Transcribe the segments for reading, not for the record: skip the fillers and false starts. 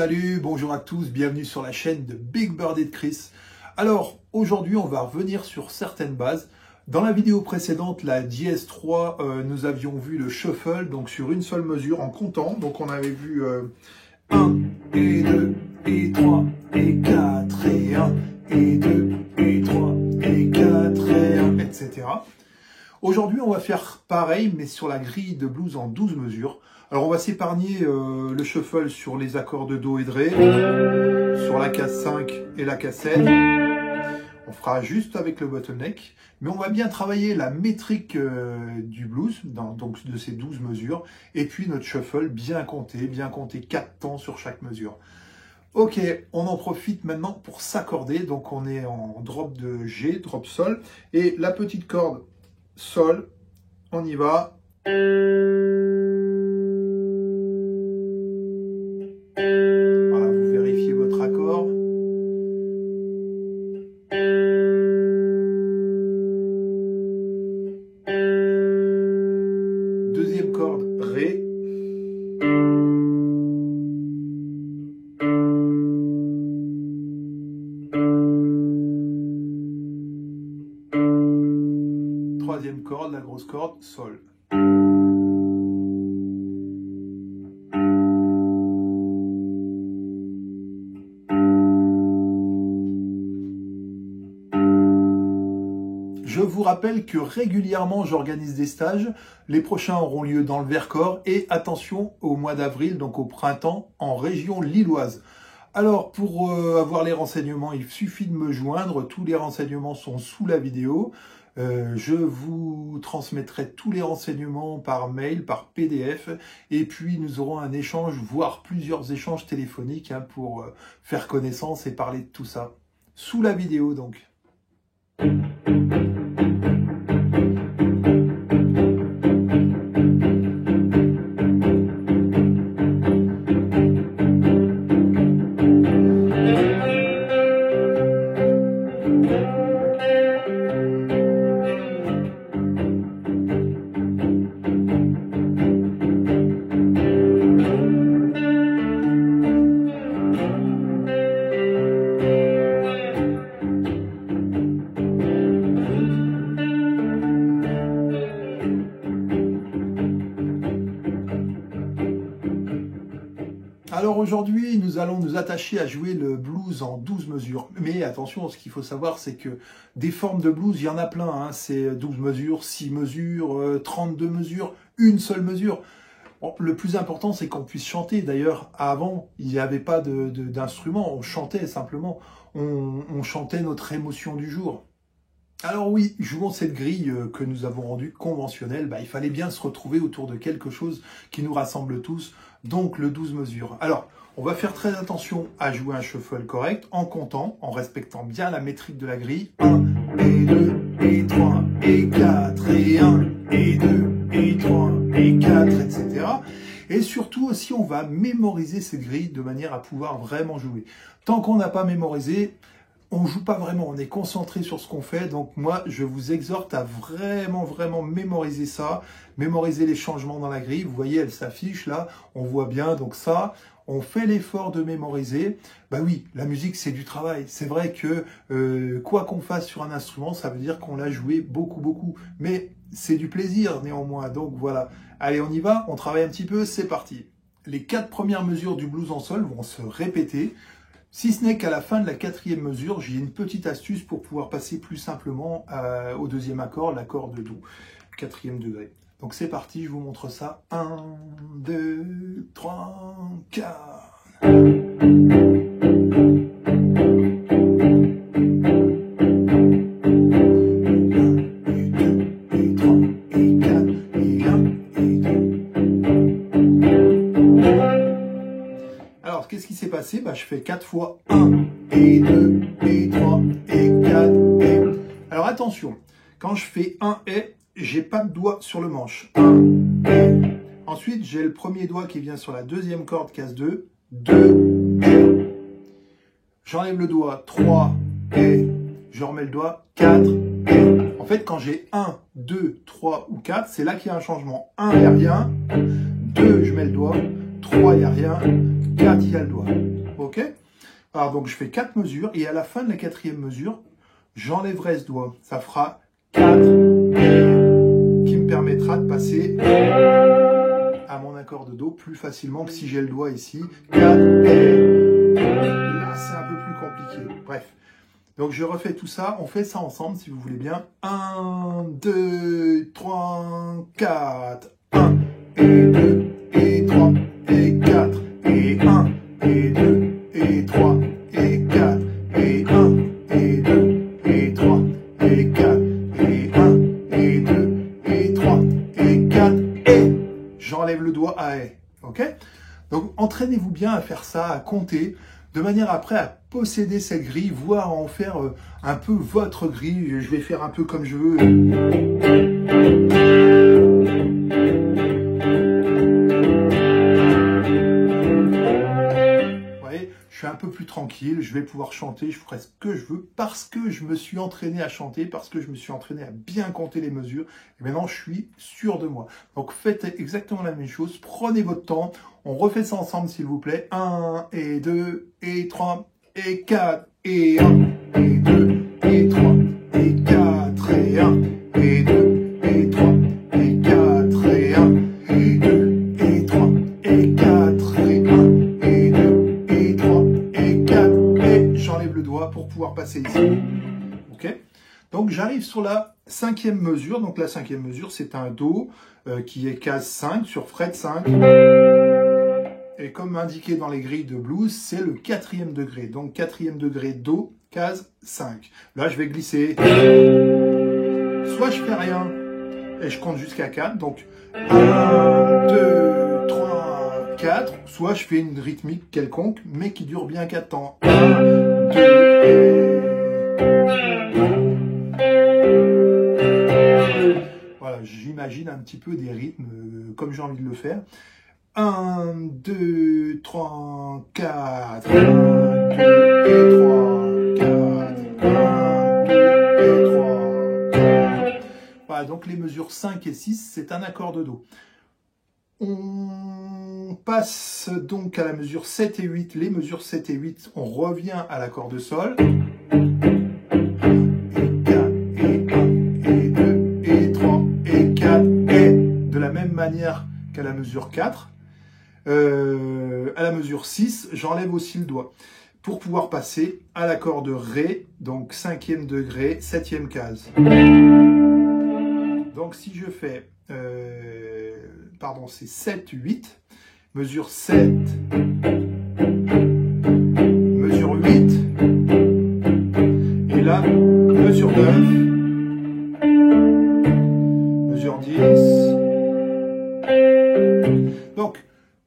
Salut, bonjour à tous, bienvenue sur la chaîne de Big Bird et de Chris. Alors, aujourd'hui, on va revenir sur certaines bases. Dans la vidéo précédente, la JS3, nous avions vu le shuffle, donc sur une seule mesure, en comptant. Donc, on avait vu 1, et 2, et 3, et 4, et 1, et 2, et 3, et 4, et 1, etc. Aujourd'hui, on va faire pareil, mais sur la grille de blues en 12 mesures. Alors, on va s'épargner le shuffle sur les accords de Do et de Ré, sur la case 5 et la case 7. On fera juste avec le bottleneck, mais on va bien travailler la métrique du blues, donc de ces 12 mesures, et puis notre shuffle bien compter 4 temps sur chaque mesure. Ok, on en profite maintenant pour s'accorder, donc on est en drop de G, drop Sol, et la petite corde Sol, on y va. Voilà, vous vérifiez votre accord. Deuxième corde, Ré. Troisième corde, la grosse corde, Sol. Je vous rappelle que régulièrement j'organise des stages. Les prochains auront lieu dans le Vercors et attention au mois d'avril, donc au printemps, en région lilloise. Alors pour avoir les renseignements, il suffit de me joindre. Tous les renseignements sont sous la vidéo. Je vous transmettrai tous les renseignements par mail, par PDF, et puis nous aurons un échange, voire plusieurs échanges téléphoniques pour faire connaissance et parler de tout ça. Sous la vidéo donc. Alors aujourd'hui, nous allons nous attacher à jouer le blues en 12 mesures. Mais attention, ce qu'il faut savoir, c'est que des formes de blues, il y en a plein. Hein. C'est 12 mesures, 6 mesures, 32 mesures, une seule mesure. Bon, le plus important, c'est qu'on puisse chanter. D'ailleurs, avant, il n'y avait pas d'instrument. On chantait simplement. On chantait notre émotion du jour. Alors oui, jouant cette grille que nous avons rendue conventionnelle, il fallait bien se retrouver autour de quelque chose qui nous rassemble tous, donc le 12 mesures. Alors, on va faire très attention à jouer un shuffle correct, en comptant, en respectant bien la métrique de la grille. 1, et 2, et 3, et 4, et 1, et 2, et 3, et 4, etc. Et surtout aussi, on va mémoriser cette grille de manière à pouvoir vraiment jouer. Tant qu'on n'a pas mémorisé, on joue pas vraiment, on est concentré sur ce qu'on fait. Donc moi, je vous exhorte à vraiment mémoriser ça, mémoriser les changements dans la grille. Vous voyez, elle s'affiche là, on voit bien. Donc ça, on fait l'effort de mémoriser. Bah oui, la musique, c'est du travail. C'est vrai que quoi qu'on fasse sur un instrument, ça veut dire qu'on l'a joué beaucoup. Mais c'est du plaisir néanmoins. Donc voilà, allez, on y va, on travaille un petit peu, c'est parti. Les 4 premières mesures du blues en sol vont se répéter. Si ce n'est qu'à la fin de la 4e mesure, j'ai une petite astuce pour pouvoir passer plus simplement au deuxième accord, l'accord de Do, 4e degré. Donc c'est parti, je vous montre ça. 1, 2, 3, 4. Alors, qu'est-ce qui s'est passé? Je fais 4 fois 1, et 2, et 3, et 4, et... Alors, attention, quand je fais 1 et, j'ai pas de doigt sur le manche. 1, et. Ensuite, j'ai le premier doigt qui vient sur la deuxième corde, case 2, 2, et. J'enlève le doigt, 3, et. Je remets le doigt, 4, et. En fait, quand j'ai 1, 2, 3 ou 4, c'est là qu'il y a un changement. 1, il n'y a rien. 2, je mets le doigt. 3, il n'y a rien. 4, il y a le doigt. Ok? Alors donc je fais 4 mesures et à la fin de la 4e mesure, j'enlèverai ce doigt. Ça fera 4 qui me permettra de passer à mon accord de Do plus facilement que si j'ai le doigt ici. 4 là c'est un peu plus compliqué. Bref. Donc je refais tout ça, on fait ça ensemble si vous voulez bien. 1, 2, 3, 4. 1 et 2 et 3 et 4 et 1 et 2 et 3 et 4 et 1 et 2 et 3 et 4 et 1 et 2 et 3 et 4 et j'enlève le doigt à et. Ok? Donc entraînez-vous bien à faire ça, à compter, de manière après à posséder cette grille, voire à en faire un peu votre grille. Je vais faire un peu comme je veux. Vous voyez, je suis un peu plus tranquille, je vais pouvoir chanter, je ferai ce que je veux, parce que je me suis entraîné à chanter, parce que je me suis entraîné à bien compter les mesures, et maintenant je suis sûr de moi. Donc faites exactement la même chose, prenez votre temps, on refait ça ensemble s'il vous plaît. 1 et 2 et 3 et 4 et 1 et 2 et 3 et 4 et 1 et 2 et 3 et 4 et 1 et 2 et 3 et 4 et 1 et 2 et 3 et 4 et j'enlève le doigt pour pouvoir passer ici. Ok? Donc j'arrive sur la 5e mesure. Donc la 5e mesure c'est un Do qui est case 5 sur fret 5. Et comme indiqué dans les grilles de blues, c'est le 4e degré. Donc 4e degré Do, case 5. Là, je vais glisser. Soit je fais rien et je compte jusqu'à 4. Donc 1, 2, 3, 4. Soit je fais une rythmique quelconque, mais qui dure bien 4 temps. 1, 2 et... Voilà, j'imagine un petit peu des rythmes comme j'ai envie de le faire. 1, 2, 3, 4, 1, 2 et 3, 4, 1, 2 et 3, 4. Voilà, donc les mesures 5 et 6, c'est un accord de Do. On passe donc à la mesure 7 et 8. Les mesures 7 et 8, on revient à l'accord de Sol. Et 4, et 1, et 2, et 3, et 4, et de la même manière qu'à la mesure 4. À la mesure 6, j'enlève aussi le doigt pour pouvoir passer à l'accord de Ré, donc 5e degré, 7e case. Donc si je fais, pardon, c'est 7, 8, mesure 7, mesure 8, et là, mesure 9, mesure 10, donc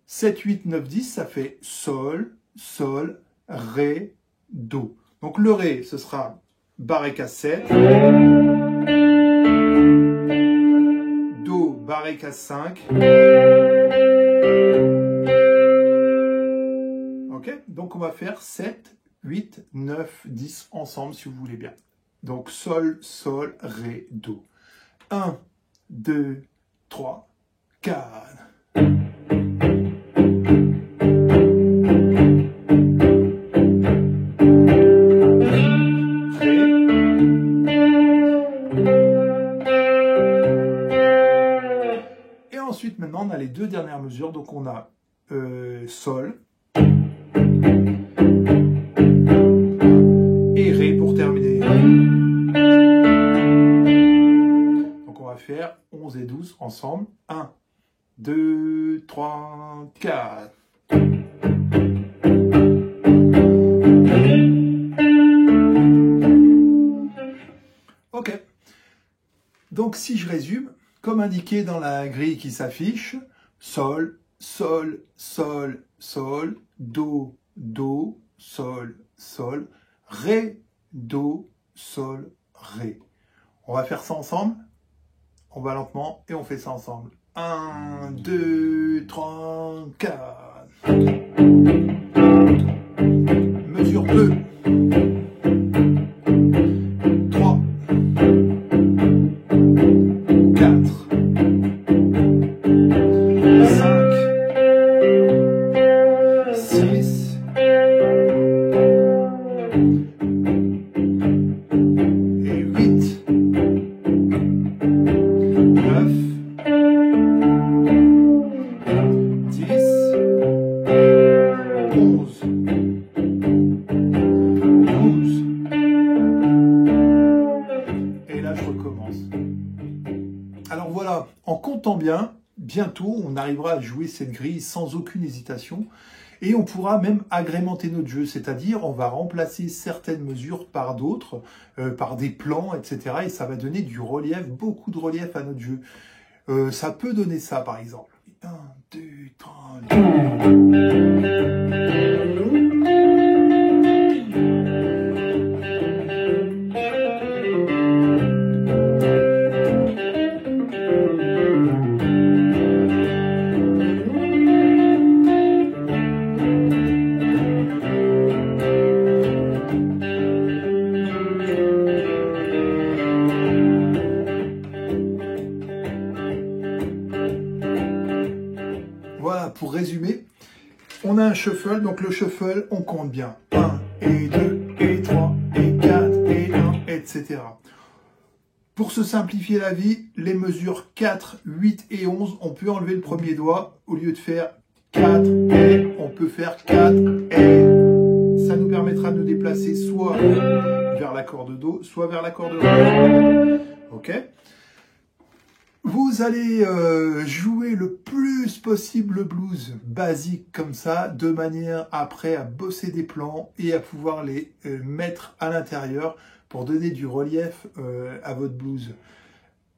7, 8, 9, 10, ça fait Sol, Sol, Ré, Do. Donc le Ré, ce sera barré casse 7. Do, barré casse 5. Ok? Donc on va faire 7, 8, 9, 10 ensemble si vous voulez bien. Donc Sol, Sol, Ré, Do. 1, 2, 3, 4. Ensuite, maintenant, on a les 2 dernières mesures. Donc, on a Sol et Ré pour terminer. Donc, on va faire 11 et 12 ensemble. 1, 2, 3, 4. Ok. Donc, si je résume, comme indiqué dans la grille qui s'affiche, Sol, Sol, Sol, Sol, Do, Do, Sol, Sol, Ré, Do, Sol, Ré. On va faire ça ensemble. On va lentement et on fait ça ensemble. 1, 2, 3, 4. Mesure 2. 3. 4. 5. 6. Et 8, 9, 10, 11, 12, et là je recommence. Alors voilà, en comptant bien, bientôt on arrivera à jouer cette grille sans aucune hésitation et on pourra même agrémenter notre jeu, c'est-à-dire on va remplacer certaines mesures par d'autres, par des plans, etc. Et ça va donner du relief, beaucoup de relief à notre jeu. Ça peut donner ça par exemple. 1, 2, 3, 4. Voilà, pour résumer, on a un shuffle, donc le shuffle, on compte bien. 1, et 2, et 3, et 4, et 1, etc. Pour se simplifier la vie, les mesures 4, 8 et 11, on peut enlever le premier doigt. Au lieu de faire 4 et, on peut faire 4 et. Ça nous permettra de nous déplacer soit vers la corde Do, soit vers la corde Ré. Ok ? Vous allez jouer le plus possible le blues basique comme ça, de manière après à bosser des plans et à pouvoir les mettre à l'intérieur pour donner du relief à votre blues.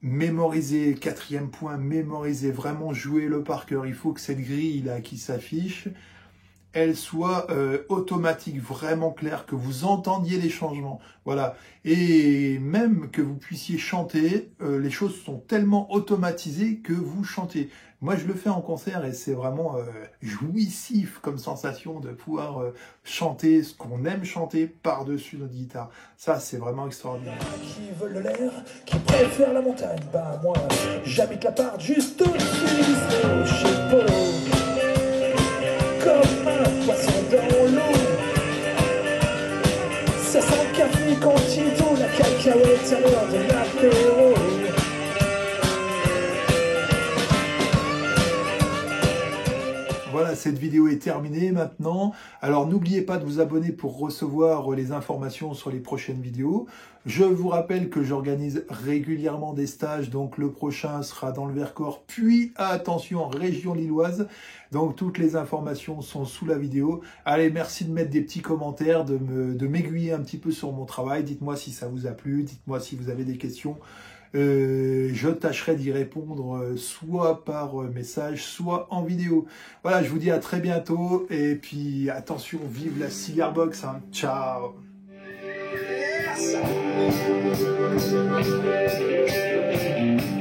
Mémorisez, quatrième point, mémorisez, vraiment jouez-le par cœur. Il faut que cette grille là qui s'affiche, elle soit automatique, vraiment claire, que vous entendiez les changements. Voilà. Et même que vous puissiez chanter, les choses sont tellement automatisées que vous chantez. Moi, je le fais en concert et c'est vraiment jouissif comme sensation de pouvoir chanter ce qu'on aime chanter par-dessus notre guitare. Ça, c'est vraiment extraordinaire. Qui veulent l'air, qui préfèrent la montagne. Bah moi, j'habite la part juste au-dessus du bistrot chez Polo. Comme un poisson dans l'eau. Ça sent le café continental, la cacahuète à l'heure de l'apéro. Voilà, cette vidéo est terminée maintenant. Alors n'oubliez pas de vous abonner pour recevoir les informations sur les prochaines vidéos. Je vous rappelle que j'organise régulièrement des stages, donc le prochain sera dans le Vercors, puis attention, région lilloise. Donc toutes les informations sont sous la vidéo. Allez, merci de mettre des petits commentaires, de m'aiguiller un petit peu sur mon travail. Dites-moi si ça vous a plu, dites-moi si vous avez des questions. Je tâcherai d'y répondre soit par message, soit en vidéo. Voilà, je vous dis à très bientôt. Et puis, attention, vive la cigar box. Hein. Ciao. Yes.